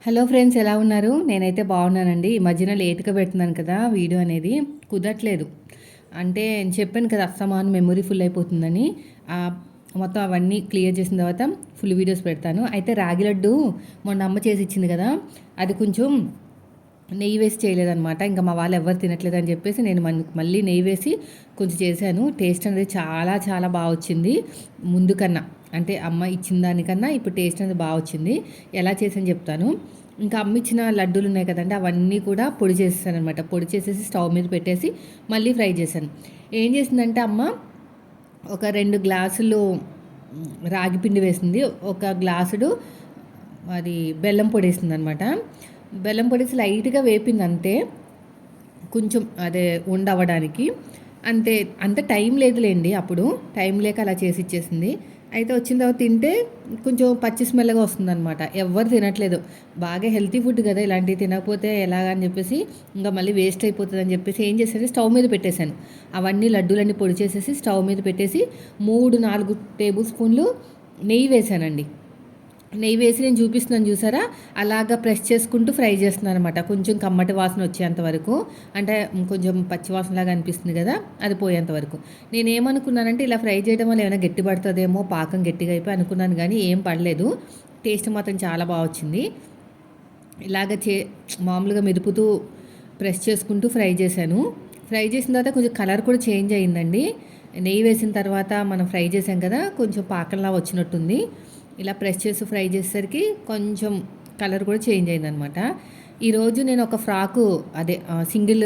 Hello friends, ఎలా ఉన్నారు? నేనైతే బాగున్నానండి. ఈ మధ్యన లేట్గా పెడుతున్నాను కదా వీడియో అనేది, కుదరట్లేదు. అంటే నేను చెప్పాను కదా, అస్తమాను మెమొరీ ఫుల్ అయిపోతుందని. మొత్తం అవన్నీ క్లియర్ చేసిన తర్వాత ఫుల్ వీడియోస్ పెడతాను. అయితే రాగి లడ్డు మొన్న అమ్మ చేసి ఇచ్చింది కదా, అది కొంచెం నెయ్యి వేసి చేయలేదన్నమాట. ఇంకా మా వాళ్ళు ఎవరు తినట్లేదని చెప్పేసి నేను మళ్ళీ నెయ్యి వేసి కొంచెం చేశాను. టేస్ట్ అనేది చాలా చాలా బాగా వచ్చింది ముందు కన్నా. అంటే అమ్మ ఇచ్చిన దానికన్నా ఇప్పుడు టేస్ట్ అనేది బాగా వచ్చింది. ఎలా చేసాను చెప్తాను. ఇంకా అమ్మ ఇచ్చిన లడ్డూలు ఉన్నాయి కదండి, అవన్నీ కూడా పొడి చేసేసాను అనమాట. పొడి చేసేసి స్టవ్ మీద పెట్టేసి మళ్ళీ ఫ్రై చేశాను. ఏం చేసిందంటే అమ్మ ఒక 2 గ్లాసులు రాగి పిండి వేసింది, ఒక గ్లాసుడు అది బెల్లం పొడి వేసింది అనమాట. బెల్లం పొడేసి లైట్గా వేపింది అంతే, కొంచెం అదే ఉండవడానికి అంతే. అంత టైం లేదులేండి, అప్పుడు టైం లేక అలా చేసి ఇచ్చేసింది. అయితే వచ్చిన తర్వాత తింటే కొంచెం పచ్చి స్మెల్గా వస్తుందన్నమాట. ఎవ్వరు తినట్లేదు. బాగా హెల్తీ ఫుడ్ కదా, ఇలాంటివి తినకపోతే ఎలాగని చెప్పేసి ఇంకా మళ్ళీ వేస్ట్ అయిపోతుంది అని చెప్పేసి ఏం చేశాను, స్టవ్ మీద పెట్టేశాను. అవన్నీ లడ్డూలన్నీ పొడి చేసేసి స్టవ్ మీద పెట్టేసి 3-4 టేబుల్ స్పూన్లు నెయ్యి వేసానండి. నెయ్యి వేసి నేను చూపిస్తున్నాను చూసారా, అలాగా ప్రెస్ చేసుకుంటూ ఫ్రై చేస్తున్నాను అనమాట. కొంచెం కమ్మటి వాసన వచ్చేంత వరకు, అంటే కొంచెం పచ్చి వాసనలాగా అనిపిస్తుంది కదా, అది పోయేంత వరకు. నేను ఏమనుకున్నానంటే ఇలా ఫ్రై చేయడం వల్ల ఏమైనా గట్టి పడుతుందేమో, పాకం గట్టిగా అయిపోయి అనుకున్నాను, కానీ ఏం పడలేదు. టేస్ట్ మాత్రం చాలా బాగా వచ్చింది. ఇలాగ మామూలుగా మెదుపుతూ ప్రెస్ చేసుకుంటూ ఫ్రై చేశాను. ఫ్రై చేసిన తర్వాత కొంచెం కలర్ కూడా చేంజ్ అయ్యిందండి. నెయ్యి వేసిన తర్వాత మనం ఫ్రై చేసాం కదా, కొంచెం పాకంలా వచ్చినట్టుంది. ఇలా ప్రెస్ చేసి ఫ్రై చేసేసరికి కొంచెం కలర్ కూడా చేంజ్ అయిందనమాట. ఈరోజు నేను ఒక ఫ్రాకు, అదే సింగిల్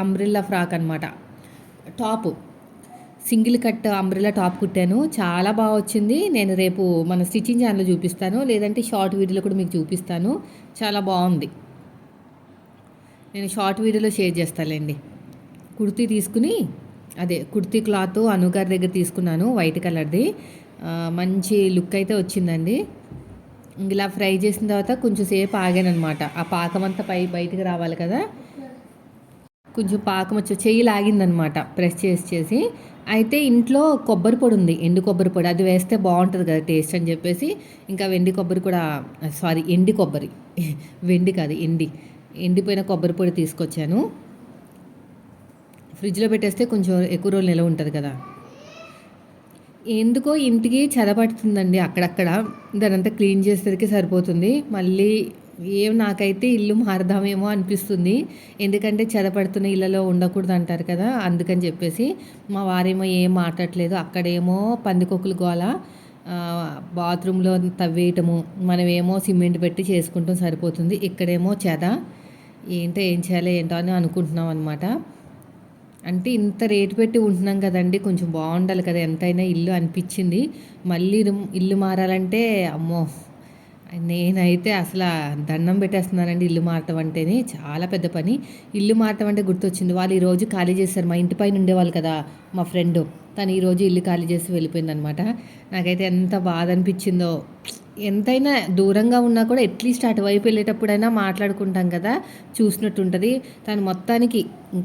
అంబ్రిల్లా ఫ్రాక్ అనమాట, top single cut umbrella top కుట్టాను. చాలా బాగా వచ్చింది. నేను రేపు మన స్టిచ్చింగ్ ఛానల్లో చూపిస్తాను, లేదంటే షార్ట్ వీడియోలో కూడా మీకు చూపిస్తాను. చాలా బాగుంది. నేను షార్ట్ వీడియోలో షేర్ చేస్తానులేండి. కుర్తీ తీసుకుని, అదే కుర్తీ క్లాత్ అనుగారి దగ్గర తీసుకున్నాను, వైట్ కలర్ది. మంచి లుక్ అయితే వచ్చిందండి. ఇలా ఫ్రై చేసిన తర్వాత కొంచెం సేపు ఆగాను అనమాట. ఆ పాకం అంతా బయటికి రావాలి కదా, కొంచెం పాకం వచ్చి చెయ్యి లాగిందనమాట ప్రెస్ చేసి. అయితే ఇంట్లో కొబ్బరి పొడి ఉంది, ఎండు కొబ్బరి పొడి, అది వేస్తే బాగుంటుంది కదా టేస్ట్ అని చెప్పేసి ఇంకా వెండి కొబ్బరి కూడా, సారీ ఎండి కొబ్బరి, వెండి కాదు ఎండిపోయిన కొబ్బరి పొడి తీసుకొచ్చాను. ఫ్రిడ్జ్లో పెట్టేస్తే కొంచెం ఎక్కువ రోజులు నిలవ ఉంటుంది కదా. ఎందుకో ఇంటికి చెదపడుతుందండి అక్కడక్కడ, దానంతా క్లీన్ చేసేసరికి సరిపోతుంది. మళ్ళీ నాకైతే ఇల్లు మారదామేమో అనిపిస్తుంది. ఎందుకంటే చెదపడుతున్న ఇళ్ళలో ఉండకూడదు అంటారు కదా, అందుకని చెప్పేసి. మా వారేమో ఏం మాట్లాడలేదు. అక్కడేమో పందికొక్కులు గోల, బాత్రూంలో తవ్వేయటము, మనమేమో సిమెంట్ పెట్టి చేసుకుంటాం సరిపోతుంది. ఇక్కడేమో చెద. ఏం చేయాలో ఏంటో అని అనుకుంటున్నాం అనమాట. అంటే ఇంత రేటు పెట్టి ఉంటున్నాం కదండి, కొంచెం బాగుండాలి కదా ఎంతైనా ఇల్లు అనిపించింది. మళ్ళీ ఇల్లు మారాలంటే అమ్మో, నేనైతే అసలు దండం పెట్టేస్తున్నానండి. ఇల్లు మారటం అంటేనే చాలా పెద్ద పని. ఇల్లు మారటం అంటే గుర్తొచ్చింది, వాళ్ళు ఈరోజు ఖాళీ చేశారు. మా ఇంటి పైన ఉండేవాళ్ళు కదా మా ఫ్రెండ్, తను ఈరోజు ఇల్లు ఖాళీ చేసి వెళ్ళిపోయిందనమాట. నాకైతే ఎంత బాధ అనిపించిందో. ఎంతైనా దూరంగా ఉన్నా కూడా అట్లీస్ట్ అటువైపు వెళ్ళేటప్పుడైనా మాట్లాడుకుంటాం కదా, చూసినట్టు ఉంటుంది. తను మొత్తానికి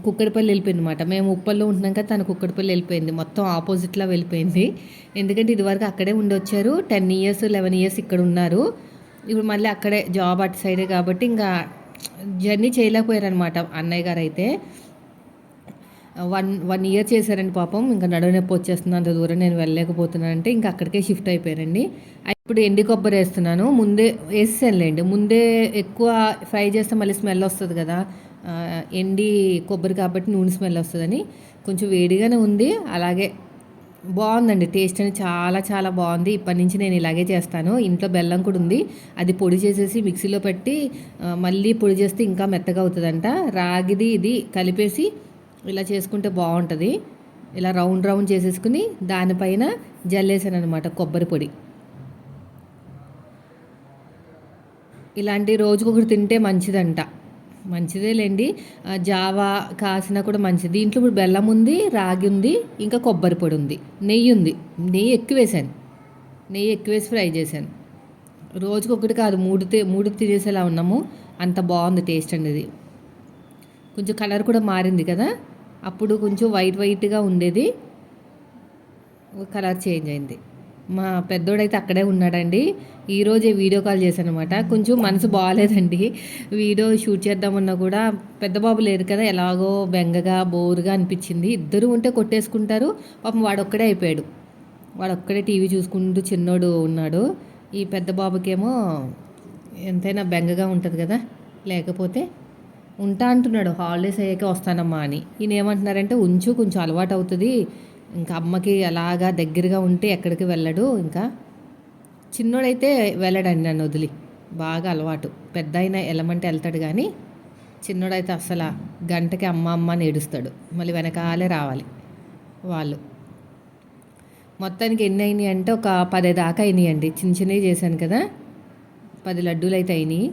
కుక్కడిపల్లి వెళ్ళిపోయింది అనమాట. మేము ఉప్పల్లో ఉంటున్నాం కదా, తను కుక్కడిపల్లి వెళ్ళిపోయింది. మొత్తం ఆపోజిట్లో వెళ్ళిపోయింది. ఎందుకంటే ఇదివరకు అక్కడే ఉండొచ్చారు, 10 ఇయర్స్ 11 ఇయర్స్ ఇక్కడ ఉన్నారు. ఇప్పుడు మళ్ళీ అక్కడే జాబ్ అటు సైడే కాబట్టి ఇంకా జర్నీ చేయలేకపోయారనమాట అన్నయ్య గారు. అయితే వన్ ఇయర్ చేశారండి పాపం. ఇంకా నడువు నొప్పి వచ్చేస్తుంది, అంత దూరం నేను వెళ్ళలేకపోతున్నానంటే ఇంకా అక్కడికే షిఫ్ట్ అయిపోయారండి. ఇప్పుడు ఎండి కొబ్బరి వేస్తున్నాను. ముందే వేసేసానులేండి, ముందే ఎక్కువ ఫ్రై చేస్తే మళ్ళీ స్మెల్ వస్తుంది కదా, ఎండి కొబ్బరి కాబట్టి నూనె స్మెల్ వస్తుందని కొంచెం వేడిగానే ఉంది. అలాగే బాగుందండి, టేస్ట్ అనేది చాలా చాలా బాగుంది. ఇప్పటి నుంచి నేను ఇలాగే చేస్తాను. ఇంట్లో బెల్లం కూడా ఉంది, అది పొడి చేసేసి మిక్సీలో పెట్టి మళ్ళీ పొడి చేస్తే ఇంకా మెత్తగా అవుతుందంట. రాగిది ఇది కలిపేసి ఇలా చేసుకుంటే బాగుంటుంది. ఇలా రౌండ్ రౌండ్ చేసేసుకుని దానిపైన జల్లేసాను అనమాట కొబ్బరి పొడి. ఇలాంటి రోజుకొకటి తింటే మంచిదంట. మంచిదేలేండి, జావా కాసినా కూడా మంచిది. దీంట్లో ఇప్పుడు బెల్లం ఉంది, రాగి ఉంది, ఇంకా కొబ్బరి పొడి ఉంది, నెయ్యి ఉంది. నెయ్యి ఎక్కువ వేసాను, నెయ్యి ఎక్కువ వేసి ఫ్రై చేశాను. రోజుకొకటి కాదు, మూడు తినేసేలా ఉన్నాము. అంత బాగుంది టేస్ట్ అనేది. కొంచెం కలర్ కూడా మారింది కదా, అప్పుడు కొంచెం వైట్గా ఉండేది, కలర్ చేంజ్ అయింది. మా పెద్దోడైతే అక్కడే ఉన్నాడండి. ఈరోజే వీడియో కాల్ చేశానమాట. కొంచెం మనసు బాగాలేదండి. వీడియో షూట్ చేద్దామన్నా కూడా పెద్ద బాబు లేరు కదా, ఎలాగో బెంగగా బోరుగా అనిపించింది. ఇద్దరు ఉంటే కొట్టేసుకుంటారు. పాపం వాడొక్కడే అయిపోయాడు. వాడొక్కడే టీవీ చూసుకుంటూ చిన్నోడు ఉన్నాడు. ఈ పెద్ద బాబుకేమో ఎంతైనా బెంగగా ఉంటుంది కదా, లేకపోతే ఉంటా అంటున్నాడు. హాలిడేస్ అయ్యాక వస్తానమ్మా అని. ఈయన ఏమంటున్నారంటే ఉంచు, కొంచెం అలవాటు అవుతుంది. ఇంకా అమ్మకి అలాగా దగ్గరగా ఉంటే ఎక్కడికి వెళ్ళడు. ఇంకా చిన్నోడైతే వెళ్ళడండి నన్ను వదిలి. బాగా అలవాటు. పెద్ద అయినా వెళ్ళమంటే వెళ్తాడు కానీ చిన్నోడైతే అస్సలు గంటకి అమ్మ అమ్మ అని ఏడుస్తాడు. మళ్ళీ వెనకాలే రావాలి వాళ్ళు. మొత్తానికి ఎన్ని అయినాయి అంటే ఒక 10 దాకా అయినాయి అండి. చిన్న చిన్నవి చేశాను కదా, 10 లడ్డూలు అయితే అయినాయి.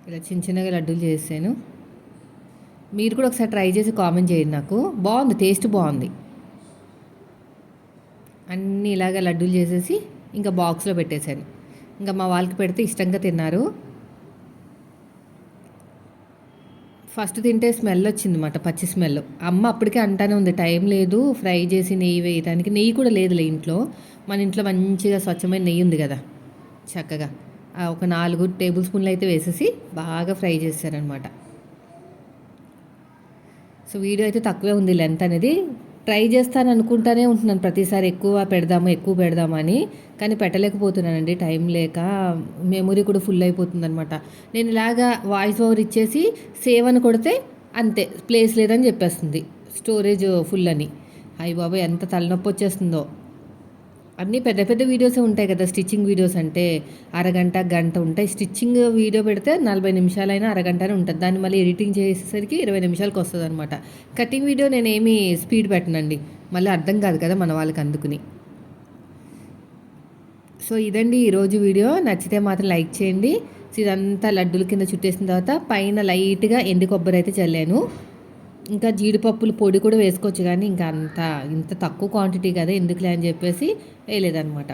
ఇలా చిన్న చిన్నగా లడ్డూలు చేసాను. మీరు కూడా ఒకసారి ట్రై చేసి కామెంట్ చేయండి నాకు. బాగుంది, టేస్ట్ బాగుంది. అన్నీ ఇలాగ లడ్డూలు చేసేసి ఇంకా బాక్స్లో పెట్టేశాను. ఇంకా మా వాళ్ళకి పెడితే ఇష్టంగా తిన్నారు. ఫస్ట్ తింటే స్మెల్ వచ్చిందన్నమాట, పచ్చి స్మెల్. అమ్మ అప్పటికే అంటానే ఉంది టైం లేదు ఫ్రై చేసి నెయ్యి వేయడానికి. నెయ్యి కూడా లేదులే ఇంట్లో. మన ఇంట్లో మంచిగా స్వచ్ఛమైన నెయ్యి ఉంది కదా, చక్కగా ఒక 4 టేబుల్ స్పూన్లు అయితే వేసేసి బాగా ఫ్రై చేశారనమాట. సో వీడియో అయితే తక్కువే ఉంది లెంత్ అనేది. ట్రై చేస్తాను అనుకుంటానే ఉంటున్నాను ప్రతిసారి ఎక్కువ పెడదామని, కానీ పెట్టలేకపోతున్నానండి టైం లేక. మెమొరీ కూడా ఫుల్ అయిపోతుంది అనమాట. నేను ఇలాగా వాయిస్ ఓవర్ ఇచ్చేసి సేవ్ అని కొడితే అంతే, ప్లేస్ లేదని చెప్పేస్తుంది, స్టోరేజ్ ఫుల్ అని. అయ్య బాబా ఎంత తలనొప్పి వచ్చేస్తుందో. అన్నీ పెద్ద పెద్ద వీడియోసే ఉంటాయి కదా, స్టిచ్చింగ్ వీడియోస్ అంటే అరగంట గంట ఉంటాయి. స్టిచ్చింగ్ వీడియో పెడితే 40 నిమిషాలైనా అరగంటనే ఉంటుంది. దాన్ని మళ్ళీ ఎడిటింగ్ చేసేసరికి 20 నిమిషాలకు వస్తుంది అనమాట. కటింగ్ వీడియో నేనేమి స్పీడ్ పెట్టనండి, మళ్ళీ అర్థం కాదు కదా మన వాళ్ళకి, అందుకుని. సో ఇదండి ఈరోజు వీడియో. నచ్చితే మాత్రం లైక్ చేయండి. సో ఇదంతా లడ్డూల కింద చుట్టేసిన తర్వాత పైన లైట్గా ఎండు కొబ్బరి అయితే చల్లాను. ఇంకా జీడిపప్పులు పొడి కూడా వేసుకోవచ్చు, కానీ ఇంకా ఇంత తక్కువ క్వాంటిటీ కదా ఎందుకులే అని చెప్పేసి వేయలేదనమాట.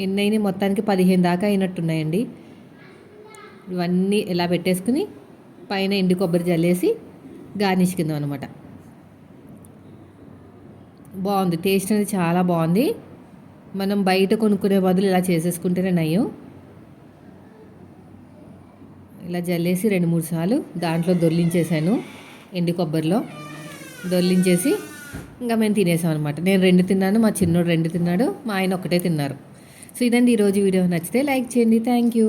ఎన్నైనా మొత్తానికి 15 దాకా అయినట్టున్నాయండి. ఇవన్నీ ఇలా పెట్టేసుకుని పైన ఎండు కొబ్బరి జల్లేసి గార్నిష్ కింద అనమాట. బాగుంది, టేస్ట్ అనేది చాలా బాగుంది. మనం బయట కొనుక్కునే బదులు ఇలా చేసేసుకుంటేనే నయం. ఇలా జల్లేసి 2-3 సార్లు దాంట్లో దొర్లించేసాను, ఎండు కొబ్బరిలో దొర్లించేసి ఇంకా మేము తినేసాం అనమాట. నేను 2 తిన్నాను, మా చిన్నోడు 2 తిన్నాడు, మా ఆయన ఒకటే తిన్నారు. సో ఇదండి ఈరోజు వీడియో. నచ్చితే లైక్ చేయండి. Thank you.